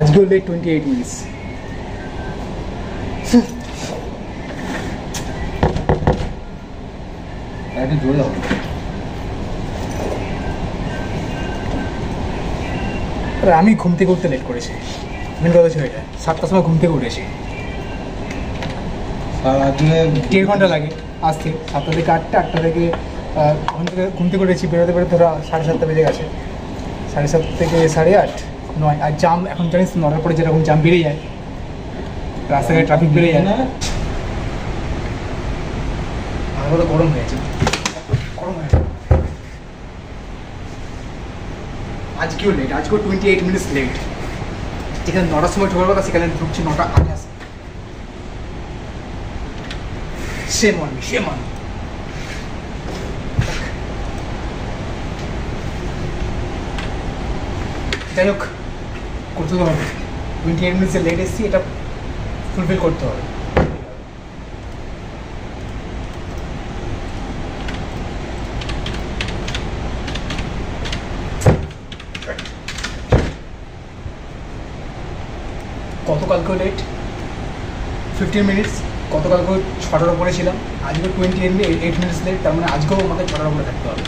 আজকেও late 28 minutes. একটু জোরে হবে। আমি ঘুম থেকে উঠতে লেট করেছি, মেন কথা ছিল এটা। 7টার সময় ঘুম থেকে উঠেছি, সারাদিনে 1.5 ঘন্টা লাগে আসতে। 7টা থেকে 8টা, 8টা থেকে ঘুম থেকে উঠেছি, বেরোতে বেরোতে ধরা 7:30 বেজে গেছে। 7:30 থেকে 8:30, 9। আর জাম এখন জানিস 9টার পরে যেরকম জাম বেড়ে যায়, রাস্তায় ট্রাফিক বেড়ে যায় না। আমার গরম হয়েছে, গরম হয়েছে। আজকেও লেট, আজকেও 28 মিনিটস লেট। যেখানে 9টার সময় ঢোকার কথা সেখানে ঢুকছি 9টা আগে আসে। Shame on me, shame on me. যাই হোক, করতে তো হবে। 28 মিনিটসে লেট এসেছি, এটা ফুলফিল করতে হবে। গতকালকেও লেট 15 মিনিটস, গতকালকেও 6টার উপরে ছিলাম, আজকেও 28 মিনিটস লেট। তার মানে আজকেও আমাকে 6টার উপরে থাকতে হবে।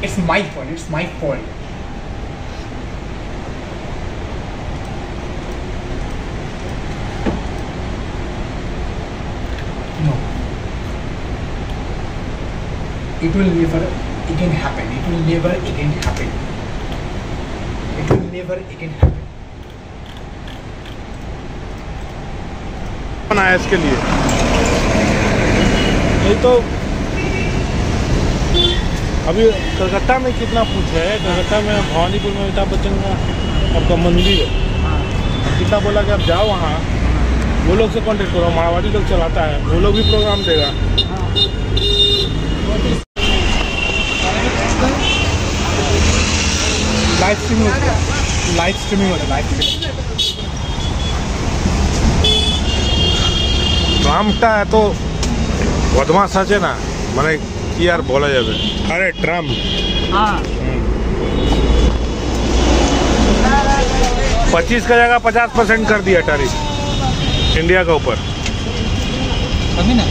It's my fault, it's my fault. No. It will never again happen. It will never again happen. It will never again happen. बनाया इसके लिए नहीं तो अभी कलकत्ता में कितना पूछे है। कलकत्ता में भवानीपुर में अमिताभ बच्चन का आपका मंदिर है। कितना बोला कि आप जाओ वहाँ, वो लोग से कांटेक्ट करो, मारवाड़ी लोग चलाता है, वो लोग भी प्रोग्राम देगा। लाइव स्ट्रीमिंग होता है, लाइव स्ट्रीमिंग होता है, लाइव स्ट्रीमिंग। ট্রাম্পটা এত বদমাশ আছে না, মানে কি আর বলা যাবে। আরে ট্রাম্প 25 का जगह 50% कर दिया टैरिफ इंडिया के ऊपर। अभी ना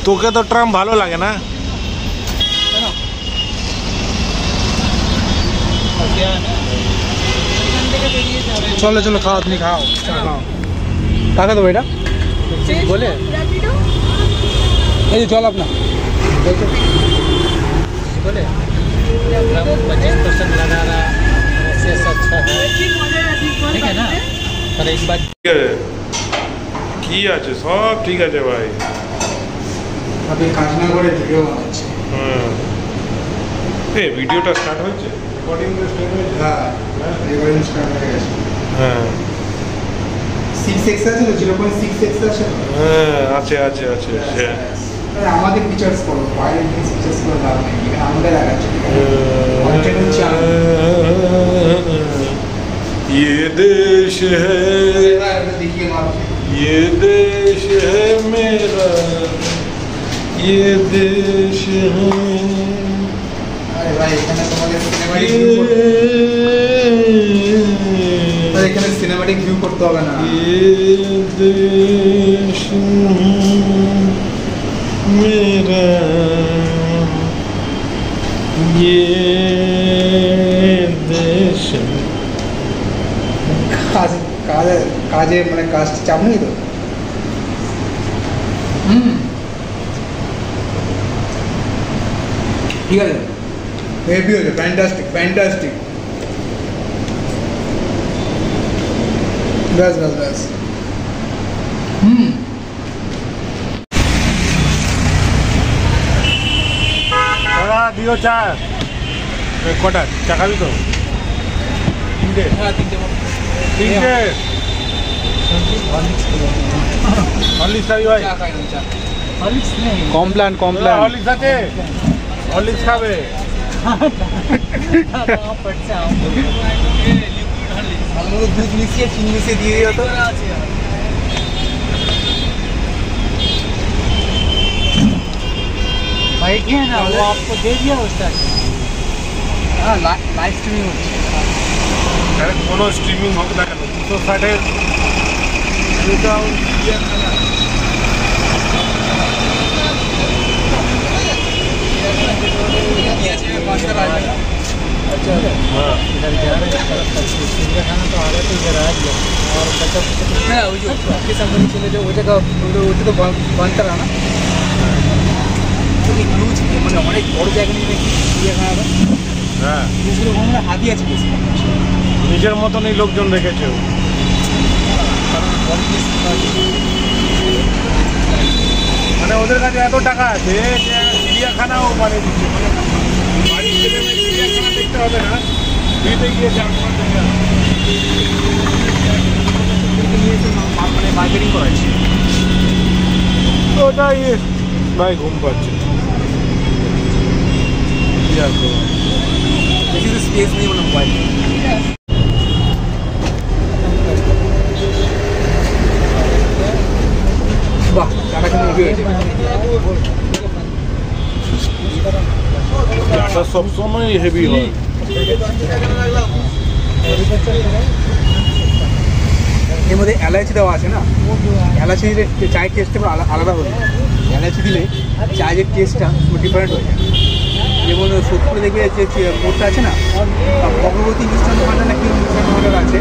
তোকে তো ট্রাম্প ভালো লাগে না? চলো চলো, খাও, তুমি খাও, খাও। টাকা দেবো এটা বলে এই যে জল আপনার बोले 25% लगा रहा है, अच्छा है, ठीक है ना। पर एक बात কি আছে, সব ঠিক আছে ভাই। আপনি কাজ না করে ভিডিও বানাচ্ছি। এই ভিডিওটা স্টার্ট হয়েছে, রেকর্ডিং স্টার্ট হয়েছে। হ্যাঁ, রেকর্ডিং স্টার্ট হয়ে গেছে। হ্যাঁ 6x আছে তো, 0.6x আছে। হ্যাঁ আছে আছে আছে। আমাদের ফিচার্স করো, বাইরের ফিচার্স করে লাভ নেই, এখানে আমাদের আগাচ্ছে। ये देश है, ये देश है मेरा, ये देश है। अरे भाई এখানে তোমাদের সিনেম্যাটিক ভিউ এখানে সিনেম্যাটিক ভিউ করতে হবে না। ये देश मेरा, ये देश। কাজে মানে কাজ চাপ নেই তো। ঠিক আছে, হেভি হয়েছে, ফ্যান্টাস্টিক ফ্যান্টাস্টিক। ব্যাস ব্যাস ব্যাস। দিও চা কটা চা খাবি তো? তিনটে তিনটে হরলিক্স খাবি ভাই? কমপ্ল্যান হরলিক্স আছে, হরলিক্স খাবে? দুধ মিশিয়ে চিনি মিশিয়ে দিয়ে দিও তো। ये ना वो आपको दे दिया उसका। हाँ लाइव स्ट्रीमिंग হচ্ছে अरे कोनो स्ट्रीमिंग होगा ना 260 এটা চিড়িয়াখানা अच्छा हाँ चिड़ियाखाना तो आ रहा तो इधर आ गया और बच्चा হ্যাঁ ওই যে आपके सामने चले जाओ ওই জায়গা ওটা তো বান্তরা না খুবই হিউজ মানে অনেক বড় জায়গা নিয়ে দেখি চিড়িয়াখানাটা হ্যাঁ দুপুরে ওখানে হাতি আছে বেশি নিজের মতনই লোকজন রেখেছে কারণ বডি বেশি মানে ওদের কাছে এত টাকা আছে যে চিড়িয়াখানাও মানে দিচ্ছে মানে বাড়ি ছেলে মেয়ে চিড়িয়াখানা দেখতে হবে না ফ্রিতে গিয়ে চার পাঁচ টাকা নিয়ে এসে মানে মার্কেটিং করাচ্ছে তো ওটাই ভাই ঘুম পাচ্ছে কি আর করবো বেশি তো স্পেস নেই মানে মোবাইল বাহ টাটা কিন্তু হেভি হয়েছে এটা সবসময় হেভি হয় এর মধ্যে এলাচি দেওয়া আছে না এলাচি দিলে চায়ের টেস্টটা আলাদা হয়ে যায় এলাচি দিলে চায়ের টেস্টটা ডিফারেন্ট হয়ে যায় যেমন সোদপুরে দেখবে যে মোড়টা আছে না ভগবতী মিষ্টান্ন ভাণ্ডার না কি মিষ্টান্ন ভাণ্ডার আছে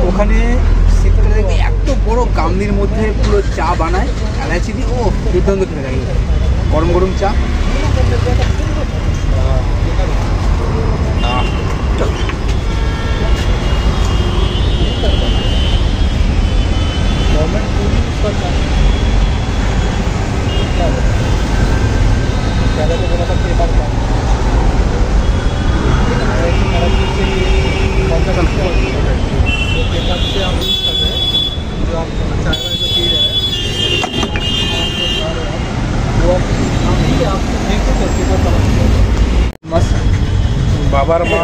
ওখানে সেখানে দেখবে এত বড় গামলির মধ্যে পুরো চা বানায় এলাচি দিয়ে ও দুর্দান্ত খেতে লাগে গরম গরম চা বাবার মা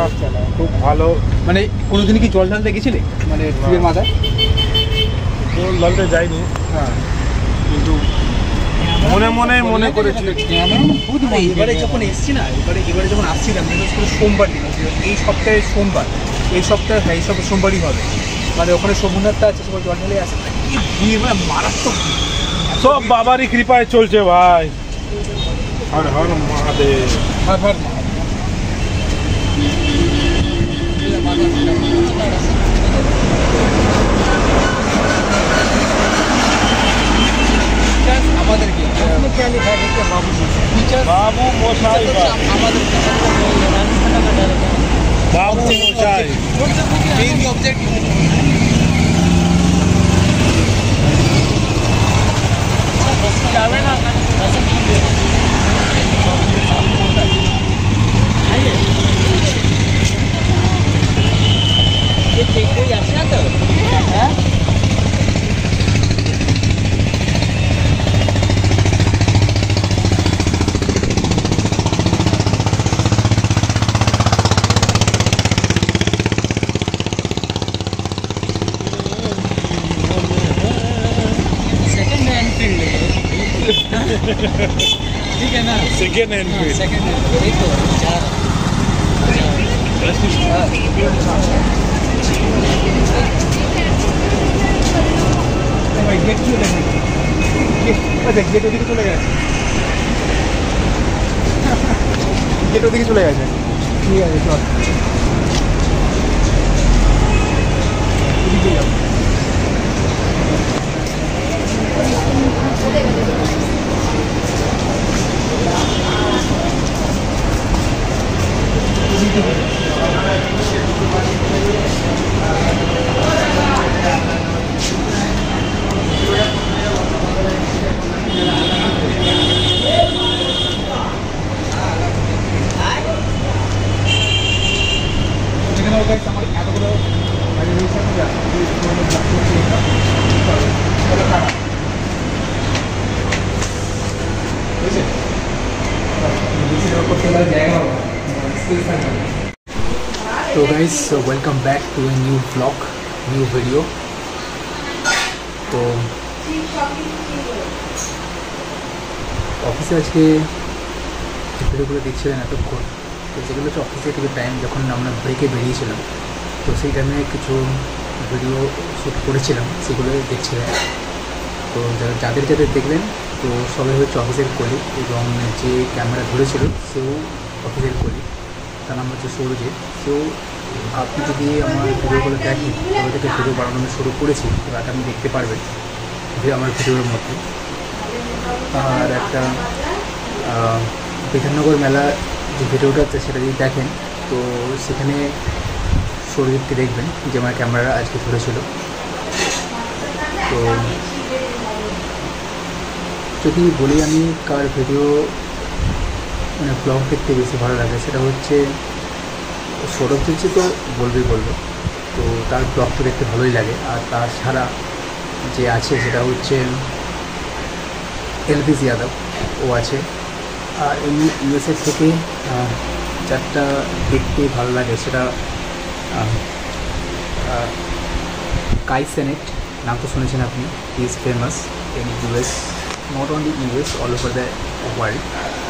খুব ভালো মানে কোনোদিন কি জল ঢালতে গেছিলে মানে ট্রিপের মাথায় জল ঢালতে যাইনি হ্যাঁ কিন্তু মনে মনে মনে করেছি এবারে যখন এসছি না এবারে যখন আসছিলাম বিশেষ করে সোমবার দিন এই সপ্তাহে সোমবার এই সপ্তাহে হ্যাঁ এই সব সোমবারই হবে মানে ওখানে সোমনাথটা আছে সবাই জল ঢালে আসে কি ভিড় মানে মারাত্মক সব বাবারই কৃপায় চলছে ভাই হর হর মহাদেব হর হর আমাদেরকে বাবু মশাই আমাদের বাবু মশাই মেইন অবজেক্ট যাবে না कोई अच्छा तो है सेकंड हैंड फील्ड ठीक है ना सेकेंड हैंड सेकंड हैंड एक तो चार गेट चले गए गेट ओदिকে চলে গেছে गेट ওদিকে চলে গেছে ঠিক আছে চল এদিকে যাও আমার এতগুলো तो guys welcome back to a new blog new video तो ऑफिस आज के যে ভিডিওগুলো দেখছিলেন এতক্ষণ, তো যেগুলো হচ্ছে অফিসে কিছু টাইম যখন আমরা ব্রেকে বেরিয়েছিলাম, তো সেই টাইমে কিছু ভিডিও শ্যুট করেছিলাম, সেগুলো দেখছিলেন। তো যাদের যাদের দেখলেন, তো সবাই হচ্ছে অফিসের কলিগ, এবং যে ক্যামেরা ধরেছিল সেও অফিসের কলিগ, তার নাম হচ্ছে সৌরজিৎ। সেও আপনি যদি আমার ভিডিওগুলো দেখেন, তবে থেকে ভিডিও বানানো আমি শুরু করেছি, এবার আপনি দেখতে পারবেন আমার ভিডিওর মধ্যে। আর একটা বিধাননগর মেলা যে ভিডিওটা আছে সেটা যদি দেখেন, তো সেখানে সৌরজিৎকে দেখবেন যে আমার ক্যামেরা আজকে ধরেছিল। তো যদি বলি আমি কার ভিডিও মানে ব্লগ দেখতে বেশি ভালো লাগে, সেটা হচ্ছে সৌরজিৎ তো বলবো, তো তার ব্লগ তো দেখতে ভালোই লাগে। আর তাছাড়া যে আছে সেটা হচ্ছে এলভিস যাদব, ও আছে। আর এমনি ইউএসএ থেকে যারটা দেখতে ভালো লাগে সেটা কাই সেনেট, নাম তো শুনেছেন আপনি, he is famous in US, not only US, all over the world.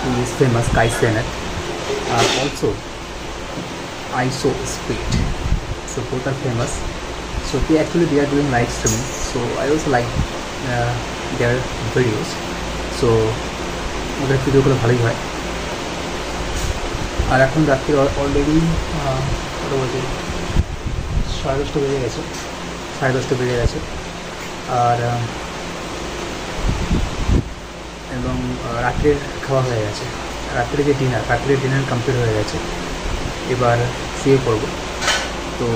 He is famous, Kai Cenat. Also, ISO Speed. So both are famous. So they are doing live streaming. So I also like their videos. So ওদের ভিডিওগুলো ভালোই হয়। আর এখন রাত্রি already কত বাজে, 10:30 বেজে গেছে, 10:30 বেজে গেছে। আর এবং রাত্রের খাওয়া হয়ে গেছে, রাত্রে যে রাত্রের ডিনার কমপ্লিট হয়ে গেছে, এবার শুয়ে পড়ব। তো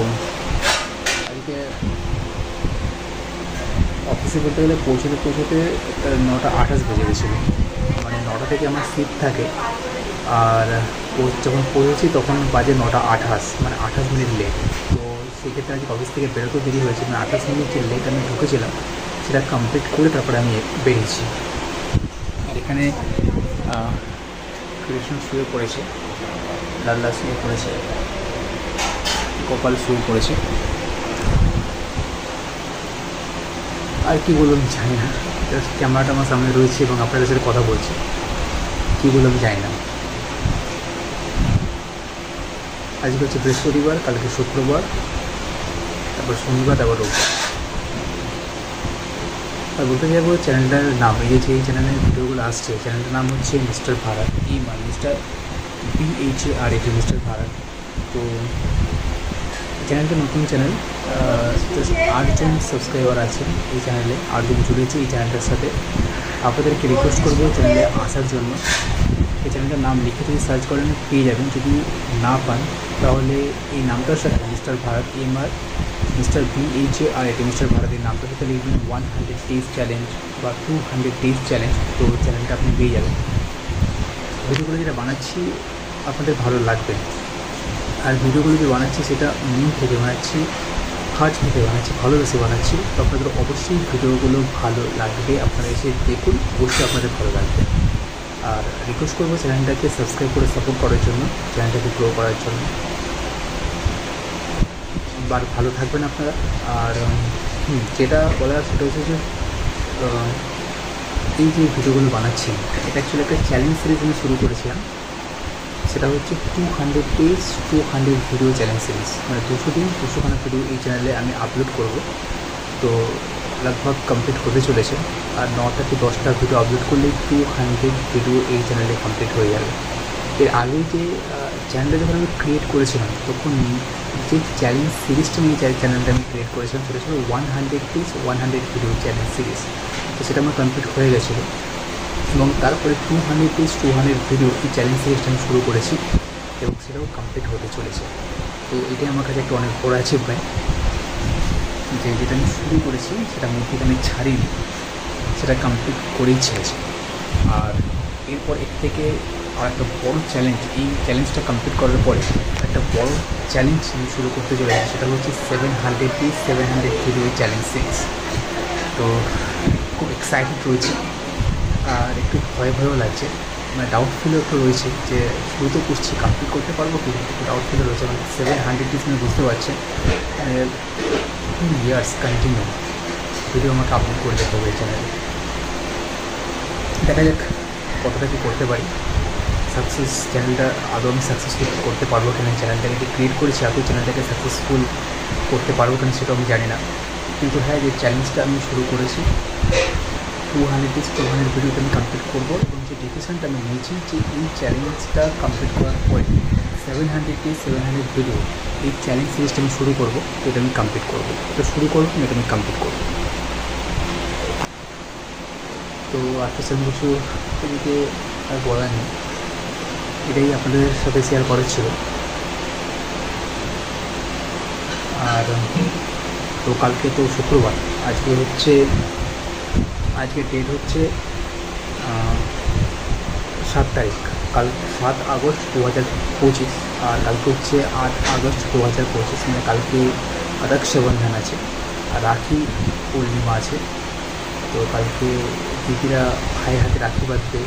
আজকে অফিসে বলতে গেলে পৌঁছতে 9:28 বেজে গেছিলো, মানে 9টা থেকে আমার শিফট থাকে। আর যখন পৌঁছেছি তখন বাজে 9:28, মানে 28 মিনিট লেট। তো সেক্ষেত্রে আজকে অফিস থেকে বেরোতেও দেরি হয়েছে, মানে 28 মিনিট যে লেট আমি ঢুকেছিলাম সেটা কমপ্লিট করে তারপরে আমি বেরিয়েছি। এখানে কৃষ্ণ শুয়ে পড়েছে, লাল্লা শুয়ে পড়েছে, কপাল শুয়ে পড়েছে। আর কী বলবো আমি জানি না, ক্যামেরাটা আমার সামনে রয়েছে এবং আপনাদের সাথে কথা বলছি, কী বলবো আমি জানি না। আজকে হচ্ছে বৃহস্পতিবার, কালকে শুক্রবার, তারপর শনিবার, তারপর রোববার। আর বলতে যাবো চ্যানেলটার নাম, এই চ্যানেলের ভিডিওগুলো আসছে, চ্যানেলটার নাম হচ্ছে mister Bharat, mister BHARAT, mister Bharat. তো চ্যানেলটা নতুন চ্যানেল, 8 জন সাবস্ক্রাইবার আছে এই চ্যানেলে, 8 জন জুড়েছে এই চ্যানেলটার সাথে। আপনাদেরকে রিকোয়েস্ট করবো চ্যানেলে আসার জন্য। এই চ্যানেলটার নাম লিখে যদি সার্চ করেন পেয়ে যাবেন, যদি না পান তাহলে এই নামটার সাথে mister Bharat, mister BHARAT, mister Bharat, এই নামটার সাথে লিখবেন 100 ডেজ চ্যালেঞ্জ বা 200 ডেজ চ্যালেঞ্জ, তো চ্যানেলটা আপনি পেয়ে যাবেন। ভিডিওগুলো যেটা বানাচ্ছি আপনাদের ভালো লাগবে। আর ভিডিওগুলো যে বানাচ্ছি সেটা মন থেকে বানাচ্ছি, হার্ট থেকে বানাচ্ছি, ভালোবেসে বানাচ্ছি। তো আপনাদের অবশ্যই ভিডিওগুলো ভালো লাগবে, আপনারা এসে দেখুন, অবশ্যই আপনাদের ভালো লাগবে। আর রিকোয়েস্ট করবো চ্যানেলটাকে সাবস্ক্রাইব করে সাপোর্ট করার জন্য, চ্যানেলটাকে গ্রো করার জন্য। আর ভালো থাকবেন আপনারা। আর যেটা বলার সেটা হচ্ছে যে এই যে ভিডিওগুলো বানাচ্ছি এটা অ্যাকচুয়ালি একটা চ্যালেঞ্জ সিরিজ আমি শুরু করেছিলাম, সেটা হচ্ছে 200 ডেজ 200 ভিডিও চ্যালেঞ্জ সিরিজ, মানে 200 দিন 200খানা ভিডিও এই চ্যানেলে আমি আপলোড করব। তো लगभग কমপ্লিট হতে চলেছে, আর 9টা কি 10টা ভিডিও আপলোড করলেই 200 ভিডিও এই চ্যানেলে কমপ্লিট হয়ে যাবে। এর আগে যে চ্যানেলটা যখন আমি ক্রিয়েট করেছিলাম তখন যে চ্যালেঞ্জ সিরিজটা নিয়ে চ্যানেলটা আমি ক্রিয়েট করেছিলাম সেটা ছিল 100 ডেজ 100 ভিডিও চ্যালেঞ্জ সিরিজ। তো সেটা আমার কমপ্লিট হয়ে গেছিলো, এবং তারপরে 200 ডেজ 200 ভিডিও এই চ্যালেঞ্জ সিরিজটা আমি শুরু করেছি এবং সেটাও কমপ্লিট হতে চলেছে। তো এটাই আমার কাছে একটা অনেক বড় অ্যাচিভমেন্ট, যে যেটা আমি শুরু করেছি সেটা মধ্যে আমি ছাড়িনি, সেটা কমপ্লিট করেই ছেড়েছি। আর এরপর এর থেকে আর একটা বড় চ্যালেঞ্জ, এই চ্যালেঞ্জটা কমপ্লিট করার পরে একটা বড় চ্যালেঞ্জ আমি শুরু করতে চলেছি, সেটা হচ্ছে 700 ডেজ 700 ভিডিও চ্যালেঞ্জ সিরিজ। তো খুব এক্সাইটেড রয়েছে, আর একটু ভয়ও লাগছে, মানে ডাউটফুলও একটু রয়েছে যে শুরু তো করছি, কমপ্লিট করতে পারবো কি, একটু ডাউটফুলও রয়েছে। মানে 700 ডেজ মানে বুঝতে পারছেন 2 ইয়ার্স কন্টিনিউ ভিডিও আমাকে আপলোড করে যেতে হবে এই চ্যানেলে। দেখা যাক কতটা কী করতে পারি। সাকসেস চ্যানেলটা আদৌ আমি সাকসেসফুল করতে পারবো কিনা, চ্যানেলটাকে ক্রিয়েট করেছি আদৌ চ্যানেলটাকে সাকসেসফুল করতে পারবো কিনা সেটা আমি জানি না। কিন্তু হ্যাঁ, যে চ্যালেঞ্জটা আমি শুরু করেছি 200 ভিডিওটা আমি কমপ্লিট করবো, এবং যে ডিসিশনটা আমি নিয়েছি যে এই চ্যালেঞ্জটা কমপ্লিট করার পরে 700 ভিডিও এই চ্যালেঞ্জ সিরিজটা আমি শুরু করবো, তো এটা আমি কমপ্লিট করবো। তো শুরু করবো, এটা আমি কমপ্লিট করবো। তো আর কিছু কিছু এদিকে আর বলার নেই, এটাই আপনাদের সাথে শেয়ার করার ছিল। আর তো কালকে তো শুক্রবার, আজকে ডেট হচ্ছে 7 তারিখ, কাল 7 আগস্ট 2025, আর কালকে হচ্ছে 8 আগস্ট 2025, মানে কালকে রক্ষাবন্ধন আছে আর রাখি পূর্ণিমা আছে। তো কালকে দিদিরা ভাইয়ের হাতে রাখি বাঁধবে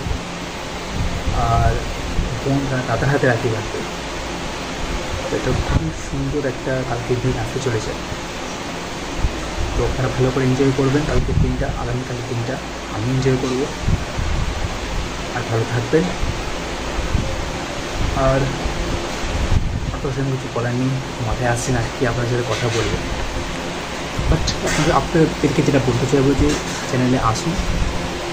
আর বোনরা দাদার হাতে রাখি বাঁধবে। তো এটা খুবই সুন্দর একটা কালকে দিন আসতে চলেছে। তো আপনারা ভালো করে এনজয় করবেন কালকের দিনটা, আগামীকালের দিনটা আমি এনজয় করব। আর ভালো থাকবেন। আর আপনার সঙ্গে কিছু বলার নেই, মাথায় আসছে না কি আপনার সাথে কথা বলবো। বাট আপনাদেরকে যেটা বলতে চাইবো যে চ্যানেলে আসুন,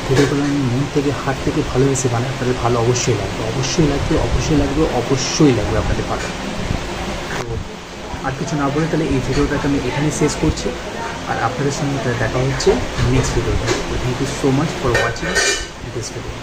ভিডিওগুলো আমি মন থেকে হার্ট থেকে ভালোবেসে বানাই, আপনাদের ভালো অবশ্যই লাগবে, অবশ্যই লাগবে, অবশ্যই লাগবে, অবশ্যই লাগবে আপনাদের ভালো। তো আর কিছু না বলে তাহলে এই ভিডিওটাকে আমি এখানে শেষ করছি, আর আপনাদের সঙ্গে দেখা হচ্ছে নেক্সট ভিডিওতে। Thank you so much for watching this video.